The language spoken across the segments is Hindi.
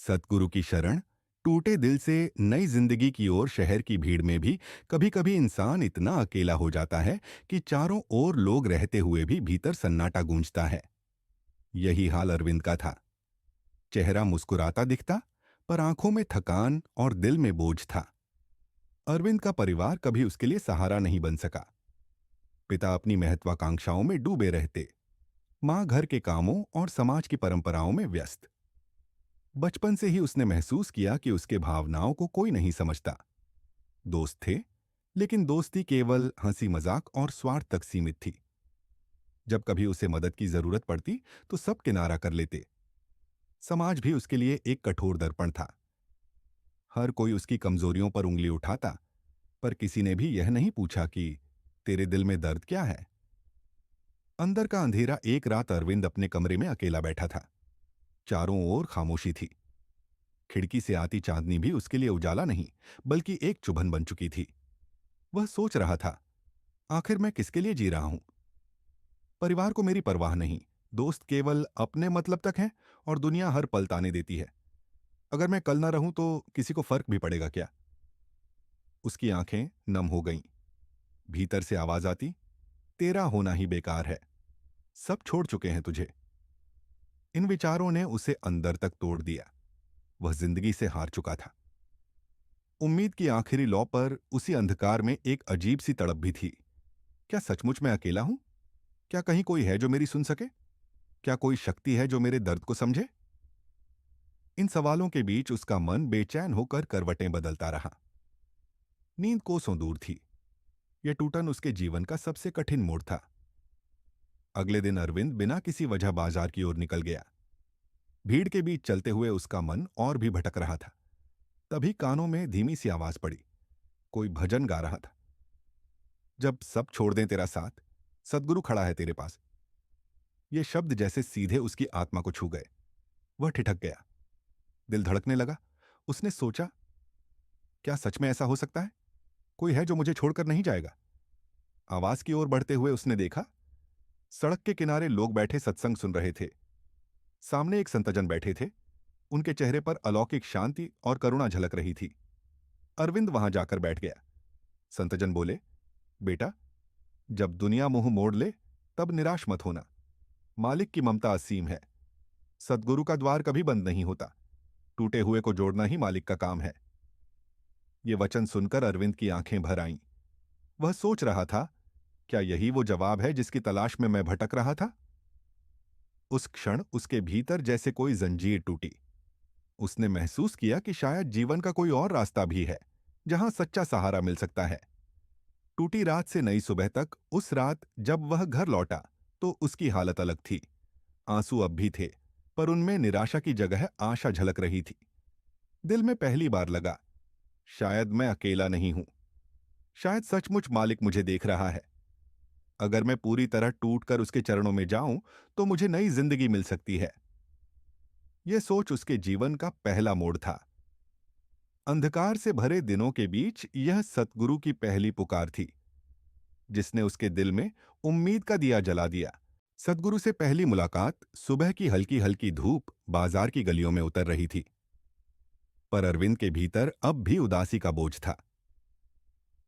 सतगुरु की शरण, टूटे दिल से नई जिंदगी की ओर शहर की भीड़ में भी कभी कभी इंसान इतना अकेला हो जाता है कि चारों ओर लोग रहते हुए भी भीतर सन्नाटा गूंजता है। यही हाल अरविंद का था। चेहरा मुस्कुराता दिखता, पर आंखों में थकान और दिल में बोझ था। अरविंद का परिवार कभी उसके लिए सहारा नहीं बन सका। पिता अपनी महत्वाकांक्षाओं में डूबे रहते, मां घर के कामों और समाज की परंपराओं में व्यस्त। बचपन से ही उसने महसूस किया कि उसके भावनाओं को कोई नहीं समझता। दोस्त थे, लेकिन दोस्ती केवल हंसी मजाक और स्वार्थ तक सीमित थी। जब कभी उसे मदद की जरूरत पड़ती तो सब किनारा कर लेते। समाज भी उसके लिए एक कठोर दर्पण था। हर कोई उसकी कमजोरियों पर उंगली उठाता, पर किसी ने भी यह नहीं पूछा कि तेरे दिल में दर्द क्या है। अंदर का अंधेरा। एक रात अरविंद अपने कमरे में अकेला बैठा था। चारों ओर खामोशी थी। खिड़की से आती चांदनी भी उसके लिए उजाला नहीं, बल्कि एक चुभन बन चुकी थी। वह सोच रहा था, आखिर मैं किसके लिए जी रहा हूं। परिवार को मेरी परवाह नहीं, दोस्त केवल अपने मतलब तक हैं, और दुनिया हर पल ताने देती है। अगर मैं कल ना रहूं तो किसी को फर्क भी पड़ेगा क्या। उसकी आंखें नम हो गईं। भीतर से आवाज आती, तेरा होना ही बेकार है, सब छोड़ चुके हैं तुझे। इन विचारों ने उसे अंदर तक तोड़ दिया। वह जिंदगी से हार चुका था। उम्मीद की आखिरी लौ पर उसी अंधकार में एक अजीब सी तड़प भी थी। क्या सचमुच मैं अकेला हूं? क्या कहीं कोई है जो मेरी सुन सके? क्या कोई शक्ति है जो मेरे दर्द को समझे? इन सवालों के बीच उसका मन बेचैन होकर करवटें बदलता रहा। नींद कोसों दूर थी। यह टूटन उसके जीवन का सबसे कठिन मोड़ था। अगले दिन अरविंद बिना किसी वजह बाजार की ओर निकल गया। भीड़ के बीच चलते हुए उसका मन और भी भटक रहा था। तभी कानों में धीमी सी आवाज पड़ी। कोई भजन गा रहा था। जब सब छोड़ दें तेरा साथ, सदगुरु खड़ा है तेरे पास। ये शब्द जैसे सीधे उसकी आत्मा को छू गए। वह ठिठक गया। दिल धड़कने लगा। उसने सोचा, क्या सच में ऐसा हो सकता है? कोई है जो मुझे छोड़कर नहीं जाएगा। आवाज की ओर बढ़ते हुए उसने देखा, सड़क के किनारे लोग बैठे सत्संग सुन रहे थे। सामने एक संतजन बैठे थे। उनके चेहरे पर अलौकिक शांति और करुणा झलक रही थी। अरविंद वहां जाकर बैठ गया। संतजन बोले, बेटा, जब दुनिया मुंह मोड़ ले तब निराश मत होना। मालिक की ममता असीम है। सदगुरु का द्वार कभी बंद नहीं होता। टूटे हुए को जोड़ना ही मालिक का काम है। ये वचन सुनकर अरविंद की आंखें भर आईं। वह सोच रहा था, क्या यही वो जवाब है जिसकी तलाश में मैं भटक रहा था? उस क्षण उसके भीतर जैसे कोई जंजीर टूटी। उसने महसूस किया कि शायद जीवन का कोई और रास्ता भी है, जहां सच्चा सहारा मिल सकता है। टूटी रात से नई सुबह तक, उस रात जब वह घर लौटा तो उसकी हालत अलग थी। आंसू अब भी थे, पर उनमें निराशा की जगह आशा झलक रही थी। दिल में पहली बार लगा, शायद मैं अकेला नहीं हूं। शायद सचमुच मालिक मुझे देख रहा है। अगर मैं पूरी तरह टूटकर उसके चरणों में जाऊं तो मुझे नई जिंदगी मिल सकती है। यह सोच उसके जीवन का पहला मोड़ था। अंधकार से भरे दिनों के बीच यह सतगुरु की पहली पुकार थी, जिसने उसके दिल में उम्मीद का दिया जला दिया। सतगुरु से पहली मुलाकात सुबह की हल्की हल्की धूप बाजार की गलियों में उतर रही थी। पर अरविंद के भीतर अब भी उदासी का बोझ था।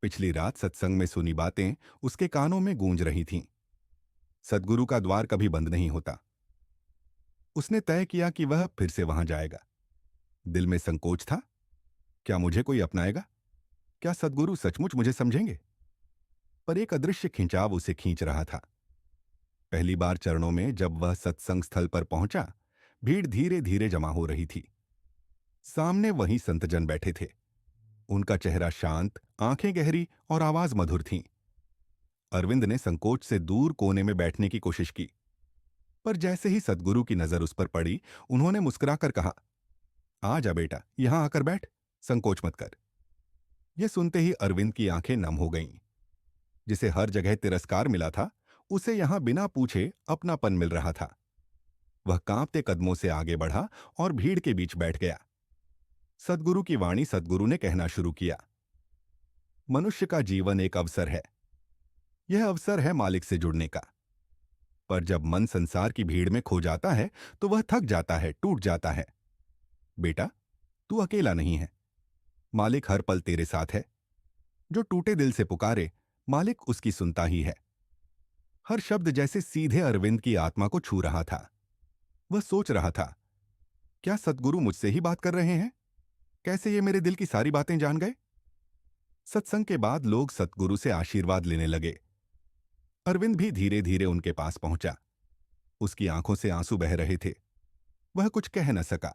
पिछली रात सत्संग में सुनी बातें उसके कानों में गूंज रही थीं। सदगुरु का द्वार कभी बंद नहीं होता। उसने तय किया कि वह फिर से वहां जाएगा। दिल में संकोच था, क्या मुझे कोई अपनाएगा? क्या सदगुरु सचमुच मुझे समझेंगे? पर एक अदृश्य खिंचाव उसे खींच रहा था। पहली बार चरणों में जब वह सत्संग स्थल पर पहुंचा, भीड़ धीरे धीरे जमा हो रही थी। सामने वहीं संतजन बैठे थे। उनका चेहरा शांत, आंखें गहरी और आवाज मधुर थीं। अरविंद ने संकोच से दूर कोने में बैठने की कोशिश की, पर जैसे ही सदगुरु की नजर उस पर पड़ी, उन्होंने मुस्कुराकर कहा, आ जा बेटा, यहां आकर बैठ, संकोच मत कर। यह सुनते ही अरविंद की आंखें नम हो गईं। जिसे हर जगह तिरस्कार मिला था, उसे यहां बिना पूछे अपनापन मिल रहा था। वह कांपते कदमों से आगे बढ़ा और भीड़ के बीच बैठ गया। सदगुरु की वाणी सदगुरु ने कहना शुरू किया, मनुष्य का जीवन एक अवसर है। यह अवसर है मालिक से जुड़ने का। पर जब मन संसार की भीड़ में खो जाता है तो वह थक जाता है, टूट जाता है। बेटा, तू अकेला नहीं है। मालिक हर पल तेरे साथ है। जो टूटे दिल से पुकारे, मालिक उसकी सुनता ही है। हर शब्द जैसे सीधे अरविंद की आत्मा को छू रहा था। वह सोच रहा था, क्या सतगुरु मुझसे ही बात कर रहे हैं? कैसे ये मेरे दिल की सारी बातें जान गए? सत्संग के बाद लोग सतगुरु से आशीर्वाद लेने लगे। अरविंद भी धीरे धीरे उनके पास पहुंचा। उसकी आंखों से आंसू बह रहे थे। वह कुछ कह न सका,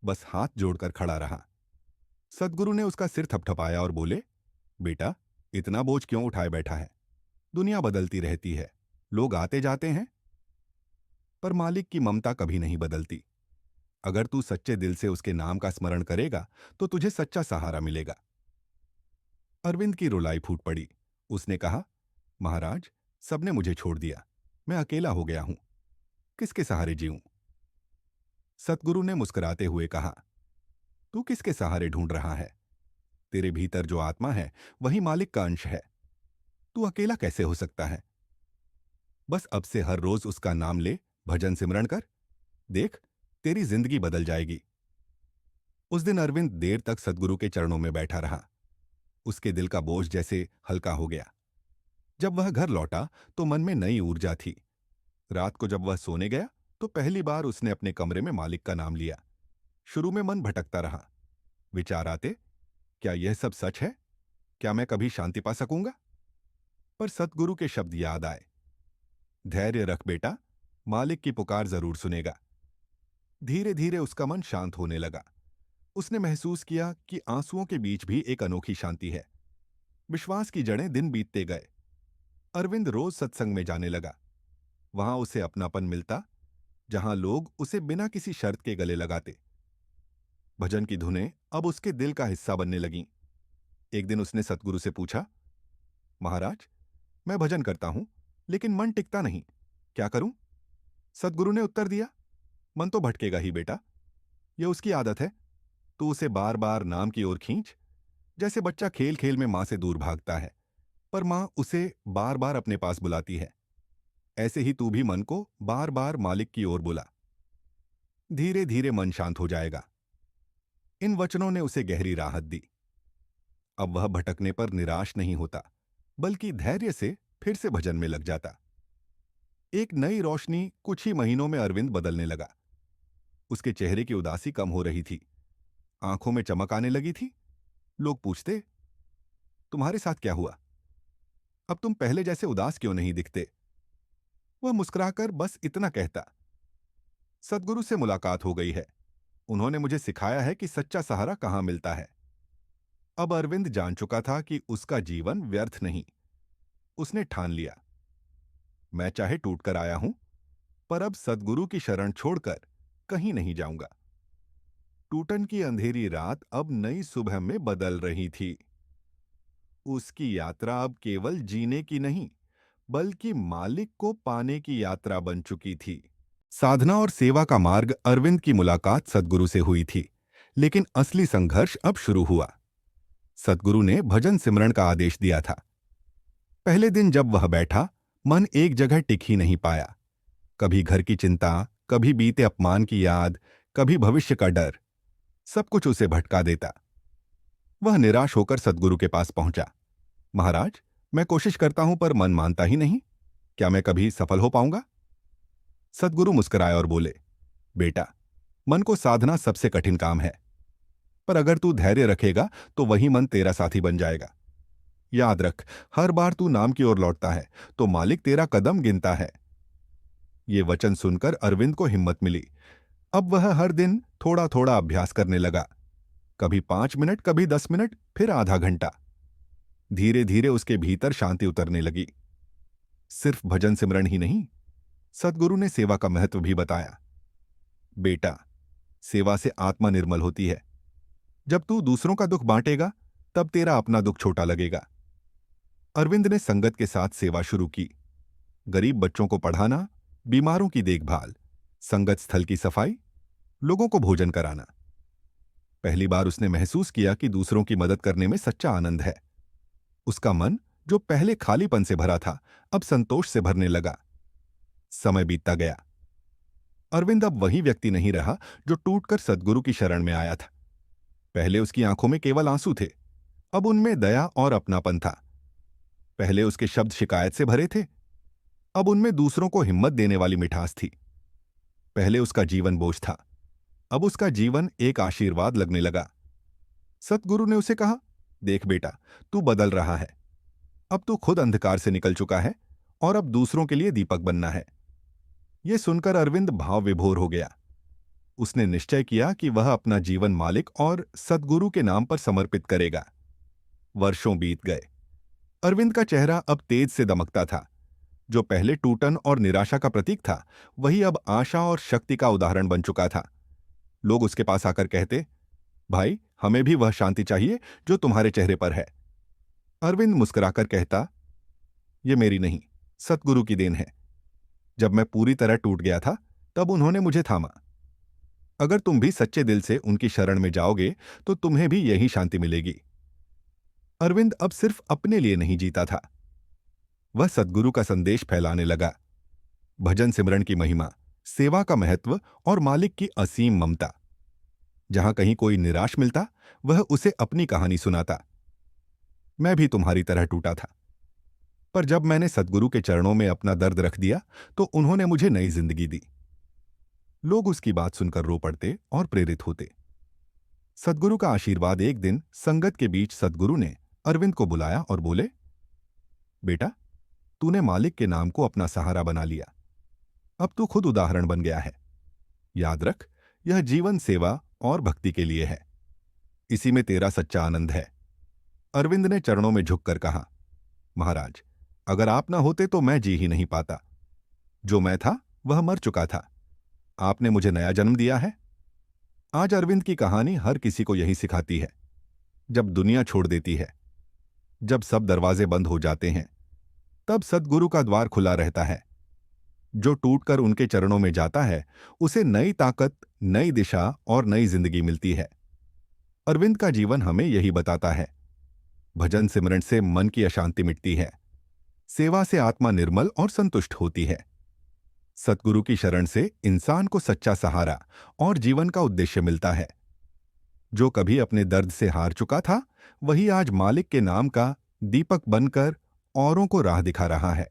बस हाथ जोड़कर खड़ा रहा। सतगुरु ने उसका सिर थपथपाया और बोले, बेटा, इतना बोझ क्यों उठाए बैठा है? दुनिया बदलती रहती है, लोग आते जाते हैं, पर मालिक की ममता कभी नहीं बदलती। अगर तू सच्चे दिल से उसके नाम का स्मरण करेगा तो तुझे सच्चा सहारा मिलेगा। अरविंद की रुलाई फूट पड़ी। उसने कहा, महाराज, सबने मुझे छोड़ दिया। मैं अकेला हो गया हूं। किसके सहारे जीऊं? सतगुरु ने मुस्कुराते हुए कहा, तू किसके सहारे ढूंढ रहा है? तेरे भीतर जो आत्मा है वही मालिक का अंश है। तू अकेला कैसे हो सकता है? बस अब से हर रोज उसका नाम ले, भजन सिमरण कर। देख, तेरी जिंदगी बदल जाएगी। उस दिन अरविंद देर तक सतगुरु के चरणों में बैठा रहा। उसके दिल का बोझ जैसे हल्का हो गया। जब वह घर लौटा तो मन में नई ऊर्जा थी। रात को जब वह सोने गया तो पहली बार उसने अपने कमरे में मालिक का नाम लिया। शुरू में मन भटकता रहा। विचार आते, क्या यह सब सच है? क्या मैं कभी शांति पा सकूंगा? पर सतगुरु के शब्द याद आए, धैर्य रख बेटा, मालिक की पुकार जरूर सुनेगा। धीरे धीरे उसका मन शांत होने लगा। उसने महसूस किया कि आंसुओं के बीच भी एक अनोखी शांति है। विश्वास की जड़ें दिन बीतते गए। अरविंद रोज सत्संग में जाने लगा। वहां उसे अपनापन मिलता, जहां लोग उसे बिना किसी शर्त के गले लगाते। भजन की धुनें अब उसके दिल का हिस्सा बनने लगीं। एक दिन उसने सतगुरु से पूछा, महाराज, मैं भजन करता हूं, लेकिन मन टिकता नहीं, क्या करूं? सतगुरु ने उत्तर दिया, मन तो भटकेगा ही बेटा। यह उसकी आदत है। तू उसे बार बार नाम की ओर खींच। जैसे बच्चा खेल खेल में मां से दूर भागता है, पर मां उसे बार बार अपने पास बुलाती है। ऐसे ही तू भी मन को बार बार मालिक की ओर बुला। धीरे धीरे मन शांत हो जाएगा। इन वचनों ने उसे गहरी राहत दी। अब वह भटकने पर निराश नहीं होता, बल्कि धैर्य से फिर से भजन में लग जाता। एक नई रोशनी कुछ ही महीनों में अरविंद बदलने लगा। उसके चेहरे की उदासी कम हो रही थी। आंखों में चमक आने लगी थी। लोग पूछते, तुम्हारे साथ क्या हुआ? अब तुम पहले जैसे उदास क्यों नहीं दिखते? वह मुस्कुराकर बस इतना कहता, सतगुरु से मुलाकात हो गई है। उन्होंने मुझे सिखाया है कि सच्चा सहारा कहां मिलता है। अब अरविंद जान चुका था कि उसका जीवन व्यर्थ नहीं। उसने ठान लिया, मैं चाहे टूटकर आया हूं, पर अब सतगुरु की शरण छोड़कर कहीं नहीं जाऊंगा। टूटन की अंधेरी रात अब नई सुबह में बदल रही थी। उसकी यात्रा अब केवल जीने की नहीं, बल्कि मालिक को पाने की यात्रा बन चुकी थी। साधना और सेवा का मार्ग अरविंद की मुलाकात सतगुरु से हुई थी, लेकिन असली संघर्ष अब शुरू हुआ। सतगुरु ने भजन सिमरन का आदेश दिया था। पहले दिन जब वह बैठा, मन एक जगह टिक ही नहीं पाया। कभी घर की चिंता, कभी बीते अपमान की याद, कभी भविष्य का डर, सब कुछ उसे भटका देता। वह निराश होकर सतगुरु के पास पहुंचा। महाराज, मैं कोशिश करता हूं पर मन मानता ही नहीं। क्या मैं कभी सफल हो पाऊंगा? सतगुरु मुस्कुराए और बोले, बेटा, मन को साधना सबसे कठिन काम है, पर अगर तू धैर्य रखेगा तो वही मन तेरा साथी बन जाएगा। याद रख, हर बार तू नाम की ओर लौटता है तो मालिक तेरा कदम गिनता है। ये वचन सुनकर अरविंद को हिम्मत मिली। अब वह हर दिन थोड़ा थोड़ा अभ्यास करने लगा। कभी 5 मिनट, कभी 10 मिनट, फिर आधा घंटा। धीरे धीरे उसके भीतर शांति उतरने लगी। सिर्फ भजन सिमरन ही नहीं, सतगुरु ने सेवा का महत्व भी बताया। बेटा, सेवा से आत्मा निर्मल होती है। जब तू दूसरों का दुख बांटेगा, तब तेरा अपना दुख छोटा लगेगा। अरविंद ने संगत के साथ सेवा शुरू की। गरीब बच्चों को पढ़ाना, बीमारों की देखभाल, संगत स्थल की सफाई, लोगों को भोजन कराना। पहली बार उसने महसूस किया कि दूसरों की मदद करने में सच्चा आनंद है। उसका मन, जो पहले खालीपन से भरा था, अब संतोष से भरने लगा। समय बीतता गया। अरविंद अब वही व्यक्ति नहीं रहा जो टूटकर सद्गुरु की शरण में आया था। पहले उसकी आंखों में केवल आंसू थे, अब उनमें दया और अपनापन था। पहले उसके शब्द शिकायत से भरे थे, अब उनमें दूसरों को हिम्मत देने वाली मिठास थी। पहले उसका जीवन बोझ था, अब उसका जीवन एक आशीर्वाद लगने लगा। सतगुरु ने उसे कहा, देख बेटा, तू बदल रहा है। अब तू खुद अंधकार से निकल चुका है और अब दूसरों के लिए दीपक बनना है। यह सुनकर अरविंद भाव विभोर हो गया। उसने निश्चय किया कि वह अपना जीवन मालिक और सतगुरु के नाम पर समर्पित करेगा। वर्षों बीत गए। अरविंद का चेहरा अब तेज से दमकता था। जो पहले टूटन और निराशा का प्रतीक था, वही अब आशा और शक्ति का उदाहरण बन चुका था। लोग उसके पास आकर कहते, भाई, हमें भी वह शांति चाहिए जो तुम्हारे चेहरे पर है। अरविंद मुस्कुराकर कहता, ये मेरी नहीं, सतगुरु की देन है। जब मैं पूरी तरह टूट गया था, तब उन्होंने मुझे थामा। अगर तुम भी सच्चे दिल से उनकी शरण में जाओगे तो तुम्हें भी यही शांति मिलेगी। अरविंद अब सिर्फ अपने लिए नहीं जीता था, वह सद्गुरु का संदेश फैलाने लगा। भजन सिमरन की महिमा, सेवा का महत्व और मालिक की असीम ममता। जहां कहीं कोई निराश मिलता, वह उसे अपनी कहानी सुनाता। मैं भी तुम्हारी तरह टूटा था, पर जब मैंने सद्गुरु के चरणों में अपना दर्द रख दिया तो उन्होंने मुझे नई जिंदगी दी। लोग उसकी बात सुनकर रो पड़ते और प्रेरित होते। सद्गुरु का आशीर्वाद। एक दिन संगत के बीच सद्गुरु ने अरविंद को बुलाया और बोले, बेटा, तूने मालिक के नाम को अपना सहारा बना लिया। अब तू खुद उदाहरण बन गया है। याद रख, यह जीवन सेवा और भक्ति के लिए है। इसी में तेरा सच्चा आनंद है। अरविंद ने चरणों में झुककर कहा, महाराज, अगर आप ना होते तो मैं जी ही नहीं पाता। जो मैं था वह मर चुका था। आपने मुझे नया जन्म दिया है। आज अरविंद की कहानी हर किसी को यही सिखाती है। जब दुनिया छोड़ देती है, जब सब दरवाजे बंद हो जाते हैं, तब सद्गुरु का द्वार खुला रहता है। जो टूटकर उनके चरणों में जाता है, उसे नई ताकत, नई दिशा और नई जिंदगी मिलती है। अरविंद का जीवन हमें यही बताता है। भजन सिमरन से मन की अशांति मिटती है, सेवा से आत्मा निर्मल और संतुष्ट होती है। सतगुरु की शरण से इंसान को सच्चा सहारा और जीवन का उद्देश्य मिलता है। जो कभी अपने दर्द से हार चुका था, वही आज मालिक के नाम का दीपक बनकर औरों को राह दिखा रहा है।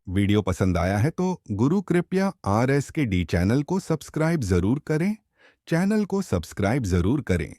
वीडियो पसंद आया है तो गुरु कृपया RSKD चैनल को सब्सक्राइब जरूर करें।